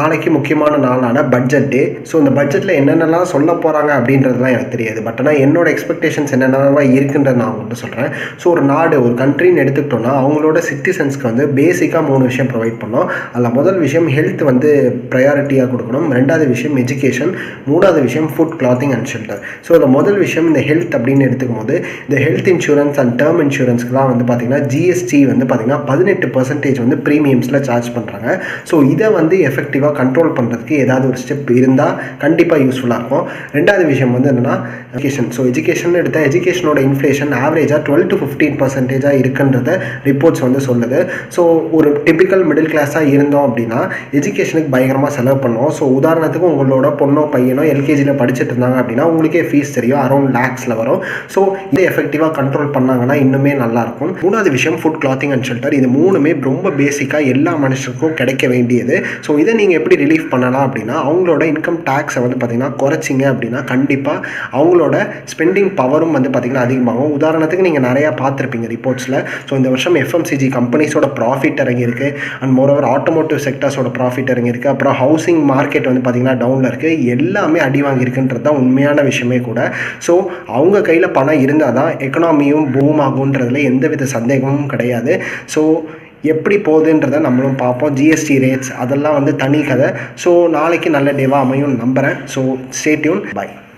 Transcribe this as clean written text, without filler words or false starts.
நாளைக்கு முக்கியமான நாளான பட்ஜெட் டே. ஸோ இந்த பட்ஜெட்டில் என்னென்னலாம் சொல்ல போகிறாங்க அப்படின்றதுலாம் எனக்கு தெரியாது. பட் ஆனால் என்னோட எக்ஸ்பெக்டேஷன்ஸ் என்னென்னவா இருக்குன்றத நான் உங்கள்கிட்ட சொல்கிறேன். ஸோ ஒரு நாடு, ஒரு கண்ட்ரின்னு எடுத்துக்கிட்டோன்னா அவங்களோட சிட்டிசன்ஸ்க்கு வந்து பேசிக்காக 3 விஷயம் ப்ரொவைட் பண்ணோம். அதில் முதல் விஷயம் ஹெல்த் வந்து ப்ரையாரிட்டியாக கொடுக்கணும். 2வது விஷயம் எஜுகேஷன். 3வது விஷயம் food, clothing and shelter. So இந்த முதல் விஷயம் இந்த ஹெல்த் அப்படின்னு எடுத்துக்கும் போது இந்த ஹெல்த் இன்சூரன்ஸ் அண்ட் டேர்ம் இன்சூரன்ஸ்க்குலாம் வந்து பார்த்திங்கன்னா ஜிஎஸ்டி வந்து பார்த்திங்கன்னா 18% வந்து ப்ரீமியம்ஸில் சார்ஜ் பண்ணுறாங்க. ஸோ இதை வந்து எஃபெக்டிவாக கண்ட்ரோல் பண்ணுறதுக்கு ஏதாவது ஒரு ஸ்டெப் இருந்தால் கண்டிப்பாக யூஸ்ஃபுல்லாக இருக்கும். 2வது விஷயம் வந்து என்னென்னா எஜுகேஷன். ஸோ எஜுகேஷன் எடுத்தால் எஜுகேஷனோட இன்ஃப்ளேஷன் ஆவரேஜாக 12 to 15% இருக்குன்றத ரிப்போர்ட்ஸ் வந்து சொல்லுது. ஸோ ஒரு டிபிக்கல் மிடில் கிளாஸாக இருந்தோம் அப்படின்னா எஜுகேஷனுக்கு பயங்கரமாக செலவு பண்ணுவோம். ஸோ உதாரணத்துக்கு உங்களோட பொண்ணோ பையனோ எல்கேஜியில் படிச்சுட்டு இருந்தாங்க அப்படின்னா உங்களுக்கே ஃபீஸ் தெரியும், அரௌண்ட் லேக்ஸில் வரும். ஸோ இதை எஃபெக்டிவாக கண்ட்ரோல் பண்ணாங்கன்னா இன்னுமே நல்லாயிருக்கும். 3வது விஷயம் ஃபுட், கிளாத்திங் அண்ட் ஷெல்டர். இது 3மே ரொம்ப பேசிக்காக எல்லா மனுஷருக்கும் கிடைக்க வேண்டியது. ஸோ இதை நீங்கள் எப்படி ரிலீஃப் பண்ணலாம் அப்படின்னா அவங்களோட இன்கம் டேக்ஸை வந்து பார்த்திங்கன்னா குறைச்சிங்க அப்படின்னா கண்டிப்பாக அவங்களோட ஸ்பெண்டிங் பவரும் வந்து பார்த்திங்கன்னா அதிகமாகும். உதாரணத்துக்கு நீங்கள் நிறையா பார்த்துருப்பீங்க ரிப்போர்ட்ஸில். ஸோ இந்த வருஷம் எஃப்எம்சிஜி கம்பெனிஸோட ப்ராஃபிட் இறங்கியிருக்கு. அண்ட் மோரோவர் ஆட்டோமோட்டிவ் செக்டர்ஸோட ப்ராஃபிட் இறங்கியிருக்கு. அப்புறம் ஹவுசிங் மார்க்கெட் வந்து பார்த்திங்கன்னா டவுனில் இருக்குது. எல்லாமே அடி வாங்கியிருக்குன்றது தான் உண்மையான விஷயமே கூட. ஸோ அவங்க கையில் பணம் இருந்தால் தான் எக்கனாமியும் பூம் ஆகுன்றதுல எந்தவித சந்தேகமும் கிடையாது. ஸோ எப்படி போகுதுன்றதை நம்மளும் பார்ப்போம். ஜிஎஸ்டி ரேட்ஸ் அதெல்லாம் வந்து தனி கதை. ஸோ நாளைக்கு நல்ல டேவாக அமையும் நம்புகிறேன். So stay tune. பை.